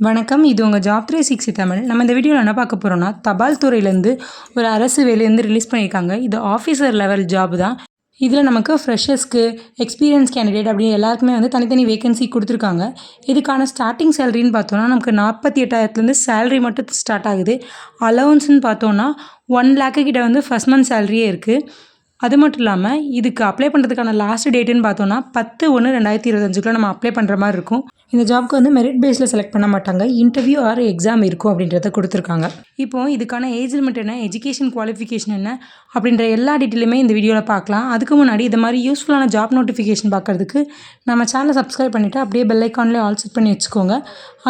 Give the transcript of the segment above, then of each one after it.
வணக்கம். இது உங்கள் ஜாப் 360 தமிழ். நம்ம இந்த வீடியோவில் என்ன பார்க்க போகிறோம்னா, தபால் துறையிலேருந்து ஒரு அரசு வேலையிலேருந்து ரிலீஸ் பண்ணியிருக்காங்க. இது ஆஃபீஸர் லெவல் ஜாப் தான். இதில் நமக்கு ஃப்ரெஷர்ஸ்க்கு, எக்ஸ்பீரியன்ஸ் கேண்டிடேட் அப்படின்னு எல்லாருக்குமே வந்து தனித்தனி வேகன்சி கொடுத்துருக்காங்க. இதுக்கான ஸ்டார்டிங் சேலரின்னு பார்த்தோன்னா நமக்கு 48,000லேருந்து சேலரி மட்டும் ஸ்டார்ட் ஆகுது. அலவன்ஸ்னு பார்த்தோன்னா 1,00,000 கிட்ட வந்து ஃபஸ்ட் மந்த் சேலரியே இருக்குது. அது மட்டும் இல்லாமல் இதுக்கு அப்ளை பண்ணுறதுக்கான லாஸ்ட் டேட்டுன்னு பார்த்தோன்னா 10/1/2025 நம்ம அப்ளை பண்ணுற மாதிரி இருக்கும். இந்த ஜாப்க்கு வந்து மெரிட் பேஸில் செலக்ட் பண்ண மாட்டாங்க. இன்டர்வியூ ஆர் எக்ஸாம் இருக்கும் அப்படின்றத கொடுத்துருக்காங்க. இப்போது இதுக்கான ஏஜ் லிமிட் என்ன, எஜுகேஷன் குவாலிஃபிகேஷன் என்ன அப்படின்ற எல்லா டீட்டெயிலுமே இந்த வீடியோவில் பார்க்கலாம். அதுக்கு முன்னாடி இது மாதிரி யூஸ்ஃபுல்லான ஜாப் நோட்டிஃபிகேஷன் பார்க்குறதுக்கு நம்ம சேனலை சப்ஸ்கிரைப் பண்ணிவிட்டு அப்படியே பெல் ஐக்கான்லேயே ஆல் செட் பண்ணி வச்சுக்கோங்க.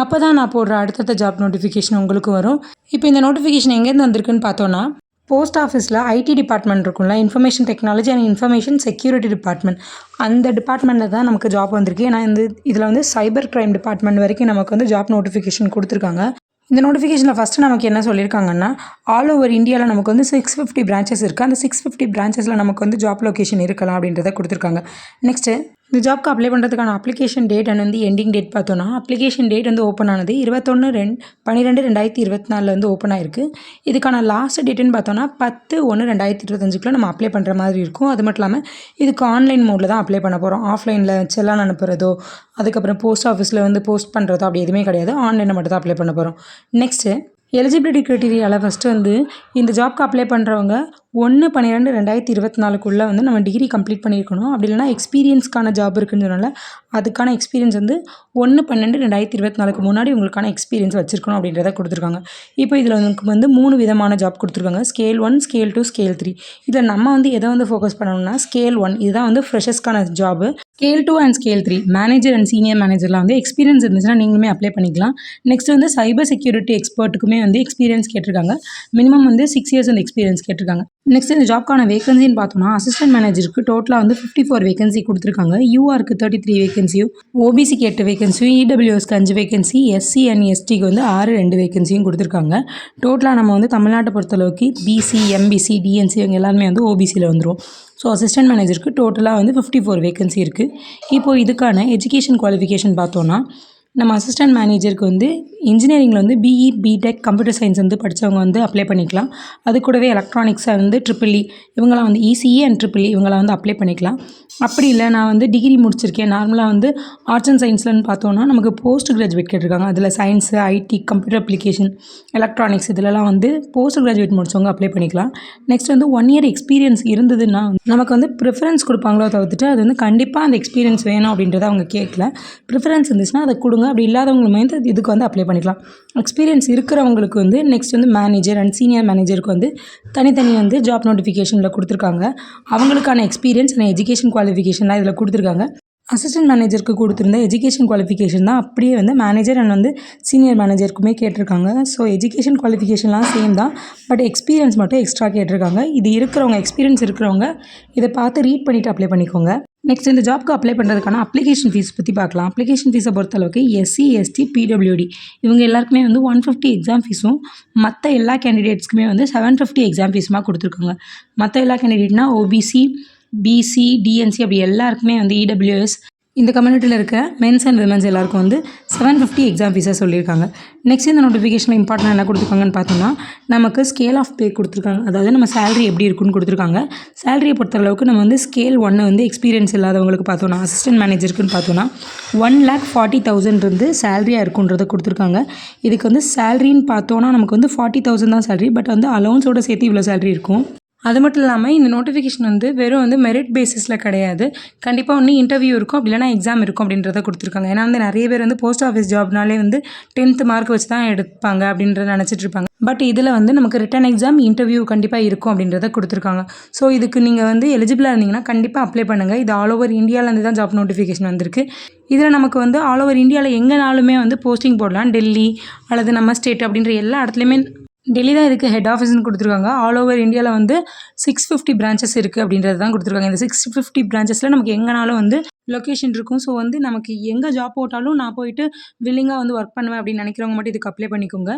அப்போ தான் நான் போடுற அடுத்தடுத்த ஜாப் நோட்டிஃபிகேஷன் உங்களுக்கு வரும். இப்போ இந்த நோட்டிஃபிகேஷன் எங்கேருந்து வந்திருக்குன்னு பார்த்தோன்னா, போஸ்ட் ஆஃபீஸில் ஐடி டிபார்ட்மெண்ட் இருக்கும்ல, information technology and information security department, அந்த டிபார்ட்மெண்ட்டில் தான் நமக்கு ஜாப் வந்திருக்கு. ஏன்னா இதில் வந்து சைபர் கிரைம் டிபார்ட்மெண்ட் வரைக்கும் நமக்கு வந்து ஜாப் நோட்டிஃபிகேஷன் கொடுத்துருக்காங்க. இந்த நோட்டிஃபிகேஷனில் ஃபஸ்ட்டு நமக்கு என்ன சொல்லியிருக்காங்கன்னா, ஆல் ஓவர் இந்தியாவில் நமக்கு வந்து 650 பிரான்ச்சஸ் இருக்குது. அந்த 650 பிரான்ச்சஸில் நமக்கு வந்து ஜாப் லொக்கேஷன் இருக்கலாம் அப்படின்றத கொடுத்துருக்காங்க. நெக்ஸ்ட்டு இந்த ஜாப்க்கு அப்ளை பண்ணுறதுக்கான அப்ளிகேஷன் டேட் அண்ட் வந்து எண்டிங் டேட் பார்த்தோன்னா, அப்ளிகேஷன் டேட் வந்து ஓப்பன் ஆனது 21/12/2024 வந்து ஓப்பன் ஆயிருக்கு. இதுக்கான லாஸ்ட் டேட்டுன்னு பார்த்தோன்னா 10/1/2025 நம்ம அப்ளை பண்ணுற மாதிரி இருக்கும். அது மட்டும் இல்லாமல் இதுக்கு ஆன்லைன் மோடில் தான் அப்ளை பண்ண போகிறோம். ஆஃப்லைனில் செல்லான் அனுப்புகிறதோ, அதுக்கப்புறம் போஸ்ட் ஆஃபீஸில் வந்து போஸ்ட் பண்ணுறதோ அப்படி எதுவுமே கிடையாது. ஆன்லைனில் மட்டும் தான் அப்ளை பண்ண போகிறோம். நெக்ஸ்ட்டு எலிஜிபிலிட்டி க்ரைட்டீரியாவில் ஃபஸ்ட்டு வந்து இந்த ஜாப்க்கு அப்ளை பண்ணுறவங்க 1/12/2024 வந்து நம்ம டிகிரி கம்ப்ளீட் பண்ணியிருக்கணும். அப்படி இல்லைனா எக்ஸ்பீரியன்ஸ்க்கான ஜாப் இருக்குன்னு சொன்னால அதுக்கான எக்ஸ்பீரியன்ஸ் வந்து 1/12/2024 முன்னாடி உங்களுக்கான எக்ஸ்பீரியன்ஸ் வச்சுருக்கணும் அப்படின்றத கொடுத்துருக்காங்க. இப்போ இதில் உங்களுக்கு வந்து 3 விதமான ஜாப் கொடுத்துருக்காங்க. Scale 1, scale 2, scale 3. இதில் நம்ம வந்து எதை வந்து ஃபோக்கஸ் பண்ணணும்னா, ஸ்கேல் 1 இதுதான் வந்து ஃப்ரெஷர்ஸ்க்கான job. Scale 2 and scale 3 manager and senior மேனேஜர்லாம் வந்து எக்ஸ்பீரியன்ஸ் இருந்துச்சுன்னா நீங்களுமே அப்ளை பண்ணிக்கலாம். நெக்ஸ்ட் வந்து சைபர் செக்யூரிட்டி எக்ஸ்பர்ட்டுக்குமே வந்து எக்ஸ்பீரியன்ஸ் கேட்டிருக்காங்க. மினிமம் வந்து 6 இயர்ஸ் வந்து எக்ஸ்பீரியன்ஸ் கேட்டிருக்காங்க. நெக்ஸ்ட் இந்த ஜாப்க்கான வேகன்சின்னு பார்த்தோம்னா, அசிஸ்டன்ட் மேனேஜருக்கு டோட்டலாக வந்து 54 வேகன்சி கொடுத்துருக்காங்க. யூஆருக்கு 33 வேகன்சியும், ஓபிசிக்கு 8 வேகன்சியும், இடபிள்யூஎஸ்க்கு 5 வேகன்சி, எஸ்சி அண்ட் எஸ்டிக்கு வந்து 2 வேகன்சியும் கொடுத்துருக்காங்க. டோட்டலாக நம்ம வந்து தமிழ்நாட்டை பொறுத்தளவுக்கு பிசி, எம்பிசி, டிஎன்சி இவங்க எல்லாருமே வந்து ஓபிசியில் வந்துடும். ஸோ அசிஸ்டன்ட் மேனேஜருக்கு டோட்டலாக வந்து 54 வேகன்சி இருக்குது. இப்போது இதுக்கான எஜுகேஷன் குவாலிஃபிகேஷன் பார்த்தோன்னா, நம்ம அசிஸ்டன்ட் மேனேஜருக்கு வந்து இன்ஜினியரிங்கில் வந்து பிஇ, பிடெக், கம்ப்யூட்டர் சயின்ஸ் வந்து படித்தவங்க வந்து அப்ளை பண்ணிக்கலாம். அது கூடவே எலக்ட்ரானிக்ஸை வந்து EEE இவங்களாம் வந்து இசிஇ அண்ட் EEE இவங்களாம் வந்து அப்ளை பண்ணிக்கலாம். அப்படி இல்லை நான் வந்து டிகிரி முடிச்சிருக்கேன், நார்மலாக வந்து ஆர்ட்ஸ் அண்ட் சயின்ஸ்லன்னு பார்த்தோன்னா நமக்கு போஸ்ட் கிராஜுவேட் கேட்டிருக்காங்க. அதில் science, IT, computer application, electronics இதிலலாம் வந்து போஸ்ட் கிராஜுவேட் முடிச்சவங்க அப்ளை பண்ணிக்கலாம். நெக்ஸ்ட் வந்து 1 இயர் எக்ஸ்பீரியன்ஸ் இருந்ததுன்னா நமக்கு வந்து ப்ரிஃபரன்ஸ் கொடுப்பாங்களோ தவிர்த்துட்டு அது வந்து கண்டிப்பாக அந்த எக்ஸ்பீரியன்ஸ் வேணும் அப்படின்றத அவங்க கேட்கல. ப்ரிஃபரன்ஸ் இருந்துச்சுன்னா அதை கொடுங்க, அப்படி இல்லாதவங்களுமே வந்து இதுக்கு வந்து அப்ளை பண்ணிக்கலாம். எக்ஸ்பீரியன்ஸ் இருக்கிறவங்களுக்கு வந்து நெக்ஸ்ட் வந்து மேனேஜர் அண்ட் சீனியர் மேனேஜருக்கு வந்து தனித்தனி வந்து ஜாப் நோட்டிஃபிகேஷனில் கொடுத்துருக்காங்க. அவங்களுக்கான எக்ஸ்பீரியன்ஸ் அண்ட் எஜுகேஷன் குவாலிஃபிகேஷன்லாம் இதில் கொடுத்துருக்காங்க. அசிஸ்டன்ட் மேனேஜருக்கு கொடுத்துருந்த எஜுகேஷன் குவாலிஃபிகேஷன் தான் அப்படியே வந்து மேனேஜர் அண்ட் வந்து சீனியர் மேனேஜருக்குமே கேட்டிருக்காங்க. ஸோ எஜுகேஷன் குவாலிஃபிகேஷன்லாம் சேம் தான், பட் எக்ஸ்பீரியன்ஸ் மட்டும் எக்ஸ்ட்ரா கேட்டிருக்காங்க. இது இருக்கிறவங்க, எக்ஸ்பீரியன்ஸ் இருக்கிறவங்க இதை பார்த்து ரீட் பண்ணிவிட்டு அப்ளை பண்ணிக்கோங்க. நெக்ஸ்ட் இந்த ஜாப்க்கு அப்ளை பண்ணுறதுக்கான அப்ளிகேஷன் ஃபீஸ் பற்றி பார்க்கலாம். அப்ளிகேஷன் ஃபீஸை பொறுத்தளவுக்கு எஸ்சி, எஸ்டி, பிடபிள்யூடி இவங்க எல்லாருக்குமே வந்து 150 எக்ஸாம் ஃபீஸும், மற்ற எல்லா கேண்டிடேட்ஸ்க்குமே வந்து 750 எக்ஸாம் ஃபீஸுமாக கொடுத்துருக்காங்க. மற்ற எல்லா கேண்டிடேட்னா ஓபிசி, பிசி, டிஎன்சி அப்படி எல்லாருக்குமே வந்து இடபிள்யூஎஸ் இந்த கம்யூனிட்டியில் இருக்க மென்ஸ் அண்ட் விமென்ஸ் எல்லாருக்கும் வந்து 750 எக்ஸாம் ஃபீஸாக சொல்லியிருக்காங்க. நெக்ஸ்ட் இந்த நோட்டிஃபிகேஷனில் இம்பார்ட்டன்ட் என்ன கொடுத்துருக்காங்கன்னு பார்த்தோம்னா, நமக்கு ஸ்கேல் ஆஃப் பே கொடுத்துருக்காங்க. அதாவது நம்ம சேலரி எப்படி இருக்குன்னு கொடுத்துருக்காங்க. சேலரியை பொறுத்தளவுக்கு நம்ம வந்து ஸ்கேல் 1 வந்து எக்ஸ்பீரியன்ஸ் இல்லாதவங்களுக்கு பார்த்தோன்னா, அசிஸ்டன்ட் மேனேஜருக்குன்னு பார்த்தோன்னா 1,40,000 இருந்து சேலரியாக இருக்குன்றதை கொடுத்துருக்காங்க. இதுக்கு வந்து சேலரின்னு பார்த்தோன்னா நமக்கு வந்து 40,000 தான் சேலரி, பட் வந்து அலௌன்ஸோட சேர்த்து இவ்வளோ சேலரி இருக்கும். அது மட்டும் இல்லாமல் இந்த நோட்டிஃபிகேஷன் வந்து வெறும் வந்து மெரிட் பேசிஸில் கிடையாது, கண்டிப்பாக ஒன்று இன்டர்வியூ இருக்கும், அப்படி இல்லைனா எக்ஸாம் இருக்கும் அப்படின்றத கொடுத்துருக்காங்க. ஏன்னா வந்து நிறைய பேர் வந்து போஸ்ட் ஆஃபீஸ் ஜாப்னாலே வந்து 10th மார்க் வச்சு தான் எடுப்பாங்க அப்படின்றத நினச்சிட்டு இருப்பாங்க. பட் இதில் வந்து நமக்கு ரிட்டன் எக்ஸாம், இன்டர்வியூ கண்டிப்பாக இருக்கும் அப்படின்றத கொடுத்துருக்காங்க. ஸோ இதுக்கு நீங்கள் வந்து எலிஜிபிளாக இருந்தீங்கன்னா கண்டிப்பாக அப்ளை பண்ணுங்கள். இது ஆல் ஓவர் இந்தியாவிலேருந்து தான் ஜாப் நோட்டிஃபிகேஷன் வந்திருக்கு. இதில் நமக்கு வந்து ஆல் ஓவர் இந்தியாவில் எங்கேனாலுமே வந்து போஸ்டிங் போடலாம். டெல்லி அல்லது நம்ம ஸ்டேட் அப்படின்ற எல்லா இடத்துலையுமே, டெல்லி தான் இதுக்கு ஹெட் ஆஃபீஸ்னு கொடுத்துருக்காங்க. ஆல் ஓவர் இந்தியாவில் வந்து 650 பிரான்ச்சஸ் இருக்குது அப்படின்றது தான் கொடுத்துருக்காங்க. இந்த 650 பிரான்ச்சஸில் நமக்கு எங்கேனாலும் வந்து லொக்கேஷன் இருக்கும். ஸோ வந்து நமக்கு எங்கே ஜாப் போட்டாலும் நான் போயிட்டு வில்லிங்காக வந்து ஒர்க் பண்ணுவேன் அப்படின்னு நினைக்கிறவங்க மட்டும் இதுக்கு அப்ளை பண்ணிக்கோங்க.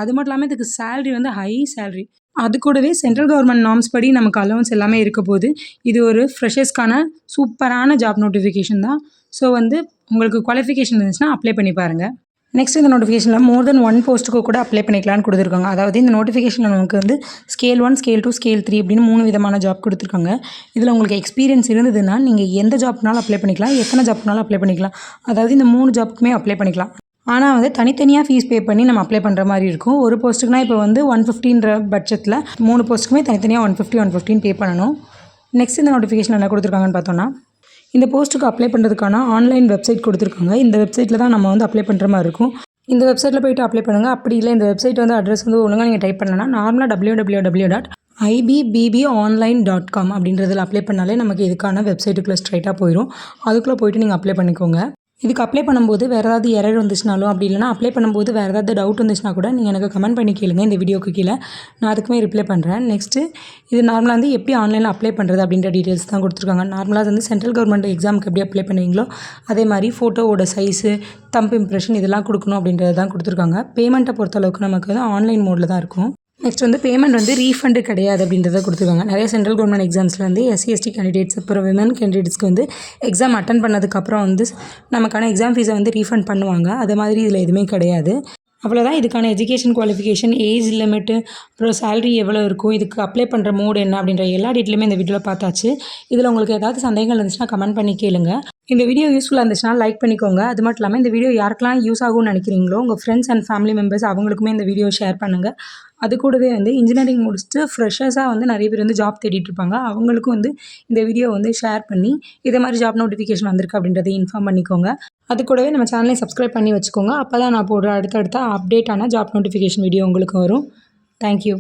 அது மட்டும் இல்லாமல் இதுக்கு சேலரி வந்து ஹை சேலரி. அது கூடவே சென்ட்ரல் கவர்மெண்ட் நார்ம்ஸ் படி நமக்கு அலவன்ஸ் எல்லாமே இருக்க போது. இது ஒரு ஃப்ரெஷர்ஸ்க்கான சூப்பரான ஜாப் நோட்டிஃபிகேஷன் தான். ஸோ வந்து உங்களுக்கு குவாலிஃபிகேஷன் இருந்துச்சுன்னா அப்ளை பண்ணி பாருங்கள். நெக்ஸ்ட் இந்த நோட்டிஃபிகேஷனில் மோர் தென் 1 போஸ்ட்டுக்கு கூட அப்ளை பண்ணிக்கலாம்னு கொடுத்துருக்காங்க. அதாவது இந்த நோட்டிஃபிகேஷனில் நமக்கு வந்து ஸ்கேல் 1, ஸ்கேல் 2, ஸ்கேல் 3 அப்படின்னு 3 விதமான ஜாப் கொடுத்துருக்காங்க. இதில் உங்களுக்கு எக்ஸ்பீரியன்ஸ் இருந்ததுன்னா நீங்கள் எந்த ஜாப்னாலும் அப்ளை பண்ணிக்கலாம், எத்தனை ஜாப்னாலும் அப்ளை பண்ணிக்கலாம். அதாவது இந்த 3 ஜாப்புக்குமே அப்ளை பண்ணிக்கலாம். ஆனால் வந்து தனித்தனியாக ஃபீஸ் பே பண்ணி நம்ம அப்ளை பண்ணுற மாதிரி இருக்கும். ஒரு போஸ்ட்டுக்குனா இப்போ வந்து 150ன்ற பட்சத்தில் 3 போஸ்ட்டுக்குமே தனித்தனியாக 150 பே பண்ணணும். நெக்ஸ்ட் இந்த நோட்டிஃபிகேஷன் என்ன கொடுத்துருக்காங்கன்னு பார்த்தோன்னா, இந்த போஸ்ட்டுக்கு அப்ளை பண்ணுறதுக்கான ஆன்லைன் வெப்சைட் கொடுத்துருக்காங்க. இந்த வெப்சைட்டில் தான் நம்ம வந்து அப்ளை பண்ணுற மாதிரி இருக்கும். இந்த வெப்சைட்டில் போய்ட்டு அப்ளை பண்ணுங்கள். அப்படி இல்லை இந்த வெப்சைட் வந்து அட்ரஸ் வந்து ஒழுங்காக நீங்கள் டைப் பண்ணலன்னா நார்மலாக www.ibbonline.com அப்படின்றதில் அப்ளை பண்ணாலே நமக்கு இதுக்கான வெப்சைட்டுக்குள்ளே ஸ்ட்ரைட்டாக போயிடும். அதுக்குள்ளே போய்ட்டு நீங்கள் அப்ளை பண்ணிக்கோங்க. இதுக்கு அப்ளை பண்ணும்போது வேறு ஏதாவது எரர் வந்துச்சுனாலும் அப்படி இல்லைனா அப்ளை பண்ணும்போது வேறு ஏதாவது டவுட் வந்துச்சுன்னா கூட நீங்கள் எனக்கு கமெண்ட் பண்ணி கேளுங்க இந்த வீடியோக்கு கீழே. நான் அதுக்குமே ரிப்ளை பண்ணுறேன். நெக்ஸ்ட்டு இது நார்மலாக வந்து எப்படி ஆன்லைனில் அப்ளை பண்ணுறது அப்படின்ற டீட்டெயில்ஸ் தான் கொடுத்துருக்காங்க. நார்மலாக வந்து சென்ட்ரல் கவர்மெண்ட் எக்ஸாமுக்கு எப்படி அப்ளை பண்ணுவீங்களோ அதே மாதிரி ஃபோட்டோவோட சைஸு, தம்ப் இம்ப்ரெஷன் இதெல்லாம் கொடுக்கணும் அப்படின்றது தான் கொடுத்துருக்காங்க. பேமெண்ட்டை பொறுத்தளவுக்கு நமக்கு வந்து ஆன்லைன் மோடில் தான் இருக்கும். நெக்ஸ்ட் வந்து பேமெண்ட் வந்து ரீஃபண்டு கிடையாது அப்படின்றத கொடுத்துருக்காங்க. நிறைய சென்ட்ரல் கவர்மெண்ட் எக்ஸாம்ஸில் வந்து SC/ST கேண்டிடேட்ஸ் அப்புறம் விமன் கேண்டிடேட்ஸ்க்கு வந்து எக்ஸாம் அட்டன் பண்ணதுக்கப்புறம் வந்து நமக்கான எக்ஸாம் ஃபீஸை வந்து ரீஃபண்ட் பண்ணுவாங்க. அது மாதிரி இதில் எதுவுமே கிடையாது. அவ்வளோதான். இதுக்கான எஜுகேஷன் குவாலிஃபிகேஷன், ஏஜ் லிமிட்டு, அப்புறம் சேலரி எவ்வளோ இருக்கும், இதுக்கு அப்ளை பண்ணுற மோடு என்ன அப்படின்ற எல்லா டீட்டெயிலுமே இந்த வீடியோவில் பார்த்தாச்சு. இதில் உங்களுக்கு ஏதாவது சந்தேகங்கள் இருந்துச்சுன்னா கமெண்ட் பண்ணி கேளுங்க. இந்த வீடியோ யூஸ்ஃபுல்லாக இருந்துச்சுன்னா லைக் பண்ணிக்கோங்க. அது மட்டும் இல்லாமல் இந்த வீடியோ யாருக்கெல்லாம் யூஸ் ஆகும்னு நினைக்கிறீங்களோ உங்கள் ஃப்ரெண்ட்ஸ் அண்ட் ஃபேமிலி மெம்பர்ஸ் அவங்களுக்குமே இந்த வீடியோ ஷேர் பண்ணுங்கள். அது கூடவே வந்து இன்ஜினியரிங் முடிச்சுட்டு ஃப்ரெஷர்ஸாக வந்து நிறைய பேர் வந்து ஜாப் தேடிட்டு இருப்பாங்க. அவங்களுக்கும் வந்து இந்த வீடியோ வந்து ஷேர் பண்ணி இதே மாதிரி ஜாப் நோட்டிஃபிகேஷன் வந்திருக்கு அப்படின்றத இன்ஃபார்ம் பண்ணிக்கோங்க. அது கூடவே நம்ம சேனலை சப்ஸ்கிரைப் பண்ணி வச்சுக்கோங்க. அப்போ தான் நான் போடுற அடுத்தடுத்த அப்டேட்டான ஜாப் நோட்டிஃபிகேஷன் வீடியோ உங்களுக்கு வரும். தேங்க்யூ.